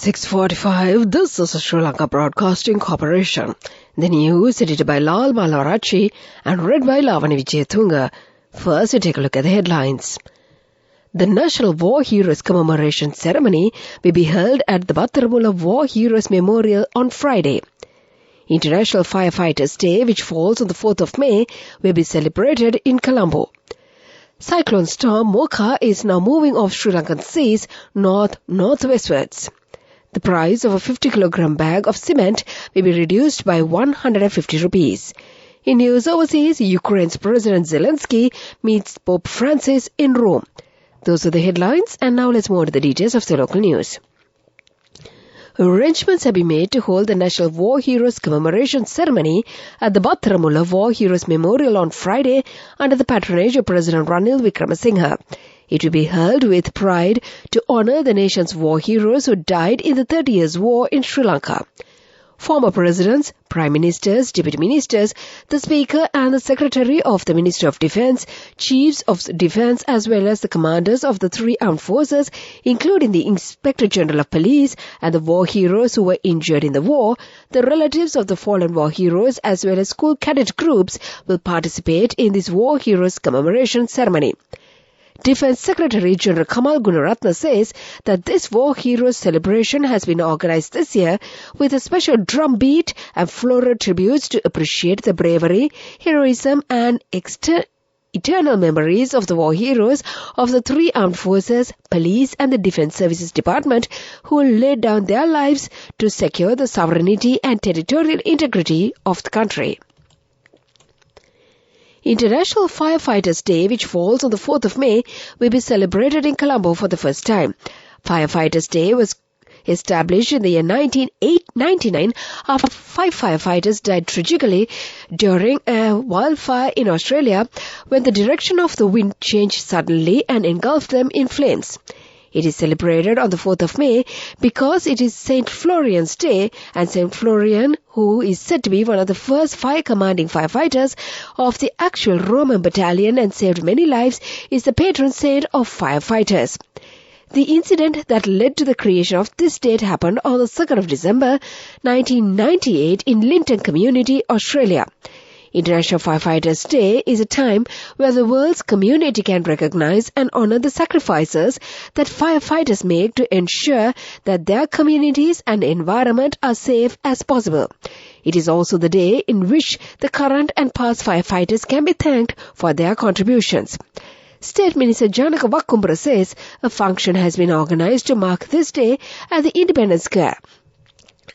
6:45. This is a Sri Lanka Broadcasting Corporation. The news edited by Lal Malarachi and read by Lavani Vijayatunga. First, we take a look at the headlines. The National War Heroes Commemoration Ceremony will be held at the Battaramula War Heroes Memorial on Friday. International Firefighters Day, which falls on the 4th of May, will be celebrated in Colombo. Cyclone storm Mocha is now moving off Sri Lankan seas north-northwestwards. The price of a 50-kilogram bag of cement will be reduced by 150 rupees. In news overseas, Ukraine's President Zelensky meets Pope Francis in Rome. Those are the headlines, and now let's move on to the details of the local news. Arrangements have been made to hold the National War Heroes Commemoration Ceremony at the Battaramula War Heroes Memorial on Friday under the patronage of President Ranil Wickremesinghe. It will be held with pride to honor the nation's war heroes who died in the 30 Years' War in Sri Lanka. Former presidents, prime ministers, deputy ministers, the speaker and the secretary of the Ministry of Defence, chiefs of defence as well as the commanders of the three armed forces, including the Inspector General of Police and the war heroes who were injured in the war, the relatives of the fallen war heroes as well as school cadet groups will participate in this War Heroes Commemoration Ceremony. Defence Secretary General Kamal Gunaratne says that this War Heroes celebration has been organised this year with a special drum beat and floral tributes to appreciate the bravery, heroism and eternal memories of the war heroes of the three armed forces, police and the Defence Services Department who laid down their lives to secure the sovereignty and territorial integrity of the country. International Firefighters Day, which falls on the 4th of May, will be celebrated in Colombo for the first time. Firefighters Day was established in the year 1999 after 5 firefighters died tragically during a wildfire in Australia when the direction of the wind changed suddenly and engulfed them in flames. It is celebrated on the 4th of May because it is St. Florian's Day, and St. Florian, who is said to be one of the first fire-commanding firefighters of the actual Roman battalion and saved many lives, is the patron saint of firefighters. The incident that led to the creation of this date happened on the 2nd of December 1998 in Linton Community, Australia. International Firefighters Day is a time where the world's community can recognize and honor the sacrifices that firefighters make to ensure that their communities and environment are safe as possible. It is also the day in which the current and past firefighters can be thanked for their contributions. State Minister Janaka Vakkumbara says a function has been organized to mark this day at the Independence Square.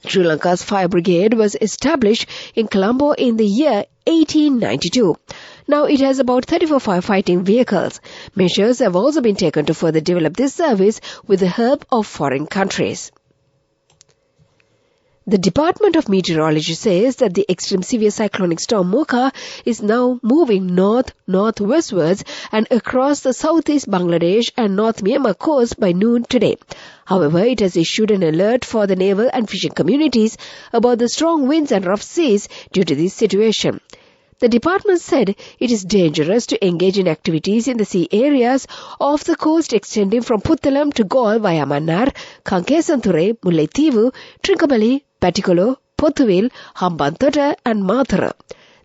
Sri Lanka's fire brigade was established in Colombo in the year 1892. Now it has about 34 firefighting vehicles. Measures have also been taken to further develop this service with the help of foreign countries. The Department of Meteorology says that the extreme severe cyclonic storm Mocha is now moving north-northwestwards and across the southeast Bangladesh and North Myanmar coast by noon today. However, it has issued an alert for the naval and fishing communities about the strong winds and rough seas due to this situation. The department said it is dangerous to engage in activities in the sea areas off the coast extending from Puttalam to Galle via Mannar, Kankesanture, Mullaitivu, Trincomalee, Patikolo, Pothuville, Hambantota and Mathura.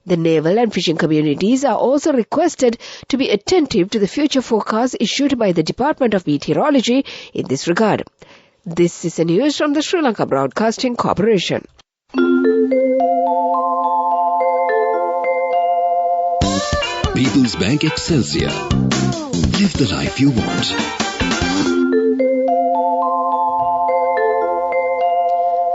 The naval and fishing communities are also requested to be attentive to the future forecasts issued by the Department of Meteorology in this regard. This is the news from the Sri Lanka Broadcasting Corporation. People's Bank Excelsior. Live the life you want.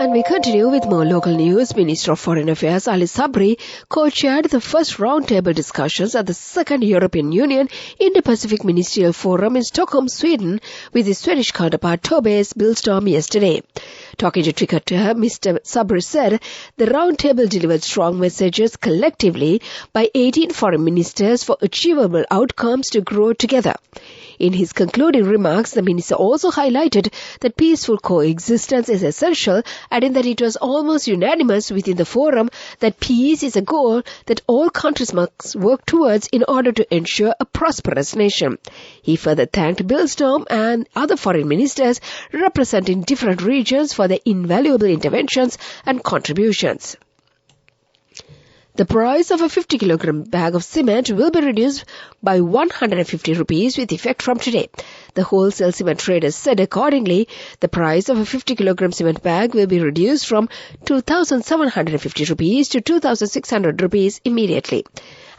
And we continue with more local news. Minister of Foreign Affairs Ali Sabri co-chaired the first roundtable discussions at the second European Union Indo-Pacific Ministerial Forum in Stockholm, Sweden, with his Swedish counterpart Tobias Billström yesterday. Talking to Twitter, Mr. Sabri said the roundtable delivered strong messages collectively by 18 foreign ministers for achievable outcomes to grow together. In his concluding remarks, the minister also highlighted that peaceful coexistence is essential, adding that it was almost unanimous within the forum that peace is a goal that all countries must work towards in order to ensure a prosperous nation. He further thanked Bill Storm and other foreign ministers representing different regions for their invaluable interventions and contributions. The price of a 50-kilogram bag of cement will be reduced by 150 rupees with effect from today. The wholesale cement traders said accordingly, the price of a 50-kilogram cement bag will be reduced from 2,750 rupees to 2,600 rupees immediately.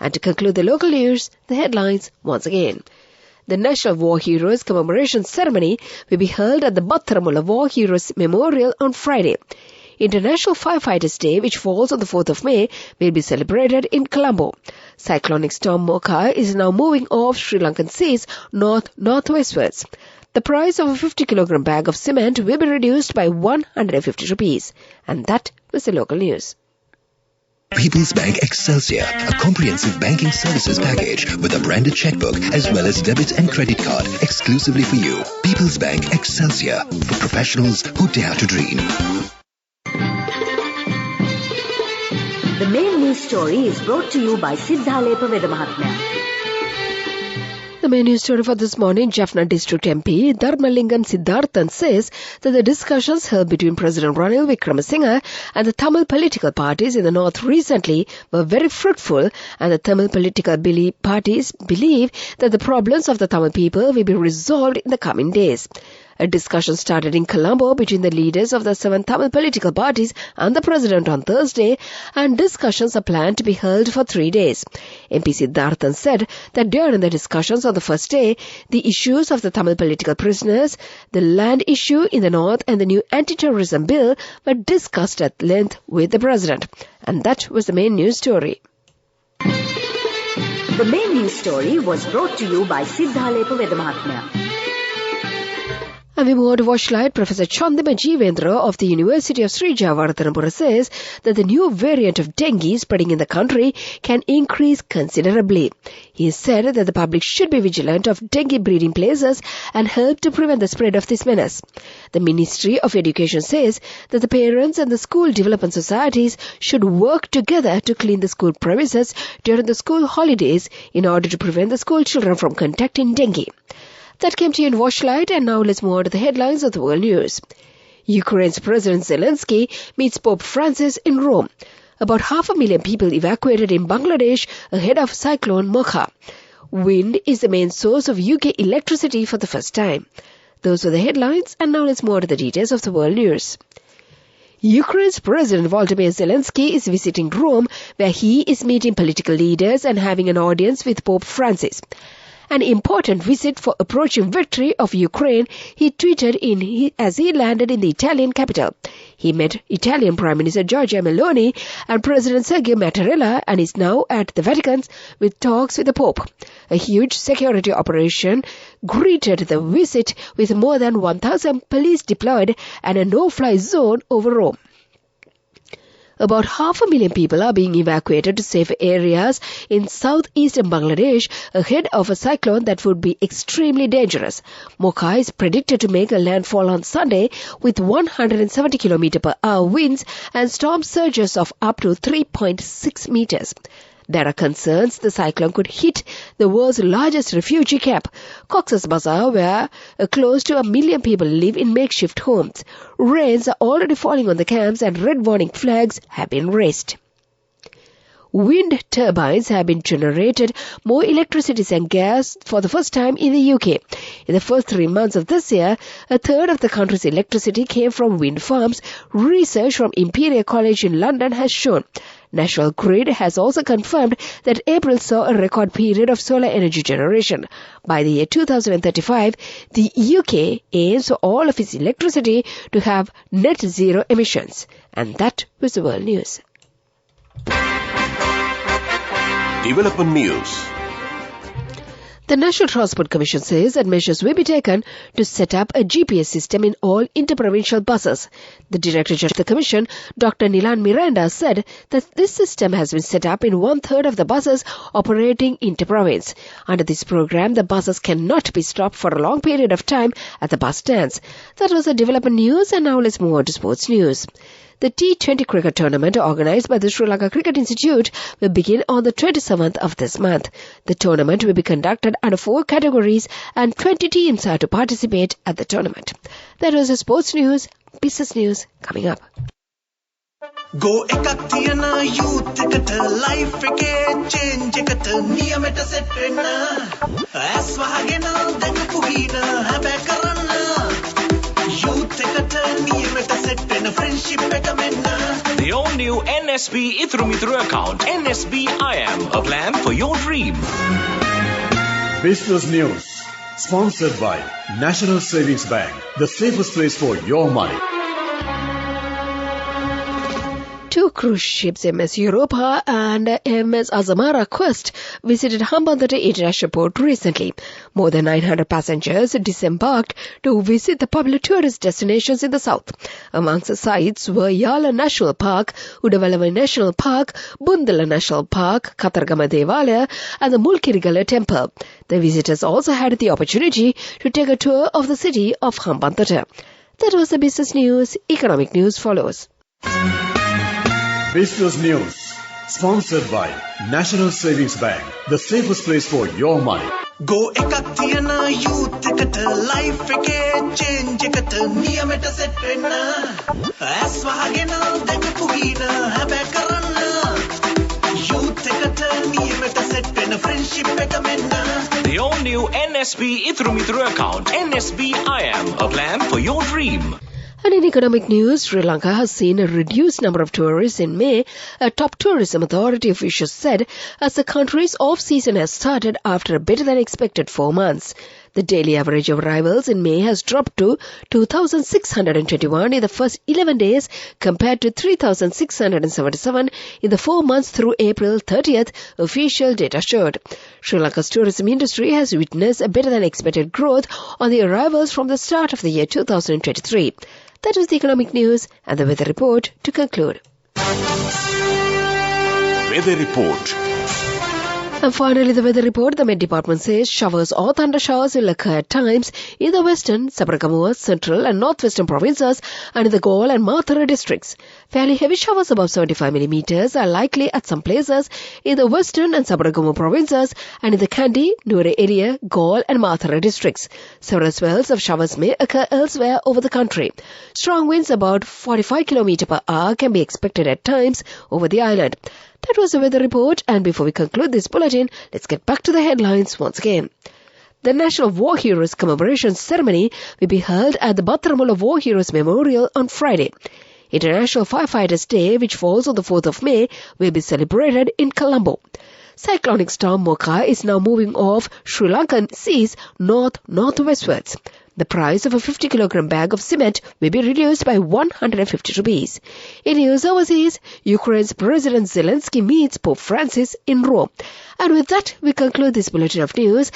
And to conclude the local news, the headlines once again. The National War Heroes Commemoration Ceremony will be held at the Battaramulla War Heroes Memorial on Friday. International Firefighters Day, which falls on the 4th of May, will be celebrated in Colombo. Cyclonic storm Mocha is now moving off Sri Lankan seas north-northwestwards. The price of a 50-kilogram bag of cement will be reduced by 150 rupees. And that was the local news. People's Bank Excelsior, a comprehensive banking services package with a branded checkbook as well as debit and credit card exclusively for you. People's Bank Excelsior, for professionals who dare to dream. The main news story is brought to you by Siddhalepa Vedamahatmya. The main news story for this morning, Jaffna District MP Dharmalingam Siddharthan says that the discussions held between President Ranil Wickremesinghe and the Tamil political parties in the north recently were very fruitful, and the Tamil political parties believe that the problems of the Tamil people will be resolved in the coming days. A discussion started in Colombo between the leaders of the 7 Tamil political parties and the president on Thursday, and discussions are planned to be held for 3 days. MP Siddharthan said that during the discussions on the first day, the issues of the Tamil political prisoners, the land issue in the north and the new anti-terrorism bill were discussed at length with the president. And that was the main news story. The main news story was brought to you by Siddhalepa Vedamahatmya. And we move on to Watchlight. Professor Chandima Jeevendra of the University of Sri Jayawardhanapura says that the new variant of dengue spreading in the country can increase considerably. He said that the public should be vigilant of dengue breeding places and help to prevent the spread of this menace. The Ministry of Education says that the parents and the school development societies should work together to clean the school premises during the school holidays in order to prevent the school children from contracting dengue. That came to you in Watchlight, and now let's move on to the headlines of the world news. Ukraine's President Zelensky meets Pope Francis in Rome. About 500,000 people evacuated in Bangladesh ahead of cyclone Mocha. Wind is the main source of UK electricity for the first time. Those were the headlines, and now let's move on to the details of the world news. Ukraine's President Volodymyr Zelensky is visiting Rome, where he is meeting political leaders and having an audience with Pope Francis. An important visit for approaching victory of Ukraine, he tweeted as he landed in the Italian capital. He met Italian Prime Minister Giorgia Meloni and President Sergio Mattarella and is now at the Vatican with talks with the Pope. A huge security operation greeted the visit with more than 1,000 police deployed and a no-fly zone over Rome. About 500,000 people are being evacuated to safe areas in southeastern Bangladesh ahead of a cyclone that would be extremely dangerous. Mocha is predicted to make a landfall on Sunday with 170 km/h winds and storm surges of up to 3.6 meters. There are concerns the cyclone could hit the world's largest refugee camp, Cox's Bazar, where close to 1 million people live in makeshift homes. Rains are already falling on the camps and red warning flags have been raised. Wind turbines have been generated more electricity and gas for the first time in the UK. In the first 3 months of this year, a third of the country's electricity came from wind farms, research from Imperial College in London has shown. National Grid has also confirmed that April saw a record period of solar energy generation. By the year 2035, the UK aims for all of its electricity to have net zero emissions. And that was the world news. Development News. The National Transport Commission says that measures will be taken to set up a GPS system in all interprovincial buses. The Director General of the Commission, Dr. Nilan Miranda, said that this system has been set up in 1/3 of the buses operating interprovince. Under this program, the buses cannot be stopped for a long period of time at the bus stands. That was the development news, and now let's move on to sports news. The T20 cricket tournament organized by the Sri Lanka Cricket Institute will begin on the 27th of this month. The tournament will be conducted under 4 categories and 20 teams are to participate at the tournament. That was the sports news. Business news coming up. Go ekak thiyana youth eකට life එකේ change එකට නියමෙට set වෙන්න ඇස් වහගෙන දැකපු හින හැබැ කරන්න youth එකට නියමෙට set වෙන friendship එක මෙන්න. The all new NSB Ithru Mithru account, NSB IM, a plan for your dream. Business news sponsored by National Savings Bank, the safest place for your money. 2 cruise ships, MS Europa and MS Azamara Quest, visited Hambantota International Port recently. More than 900 passengers disembarked to visit the popular tourist destinations in the south. Amongst the sites were Yala National Park, Udawalawa National Park, Bundala National Park, Katargama Devalaya and the Mulkirigala Temple. The visitors also had the opportunity to take a tour of the city of Hambantota. That was the business news. Economic news follows. Business news sponsored by National Savings Bank, the safest place for your money. Go ekak thiyana youth එකට life එකේ change එකට නියමෙට set වෙන්න ඇස් වහගෙන දැකපු හින හැබැ කරන්න youth එකට නියමෙට set වෙන friendship එක මෙන්න. The all new NSB Ithru Mithru account, NSB IM, a plan for your dream. And in economic news, Sri Lanka has seen a reduced number of tourists in May, a top tourism authority officials said, as the country's off-season has started after a better than expected 4 months. The daily average of arrivals in May has dropped to 2,621 in the first 11 days compared to 3,677 in the 4 months through April 30th, official data showed. Sri Lanka's tourism industry has witnessed a better than expected growth on the arrivals from the start of the year 2023. That was the economic news and the weather report to conclude. Weather report. And finally, the weather report. The Met Department says showers or thunder showers will occur at times in the western, Sabaragamuwa, central and northwestern provinces and in the Galle and Mathura districts. Fairly heavy showers above 75 millimeters are likely at some places in the western and Sabaragamuwa provinces and in the Kandy, Nure area, Galle and Mathura districts. Several spells of showers may occur elsewhere over the country. Strong winds about 45 km per hour can be expected at times over the island. That was the weather report, and before we conclude this bulletin, let's get back to the headlines once again. The National War Heroes Commemoration Ceremony will be held at the Battaramula War Heroes Memorial on Friday. International Firefighters Day, which falls on the 4th of May, will be celebrated in Colombo. Cyclonic storm Mocha is now moving off Sri Lankan seas north-northwestwards. The price of a 50-kilogram bag of cement will be reduced by 150 rupees. In news overseas, Ukraine's President Zelensky meets Pope Francis in Rome. And with that, we conclude this bulletin of news.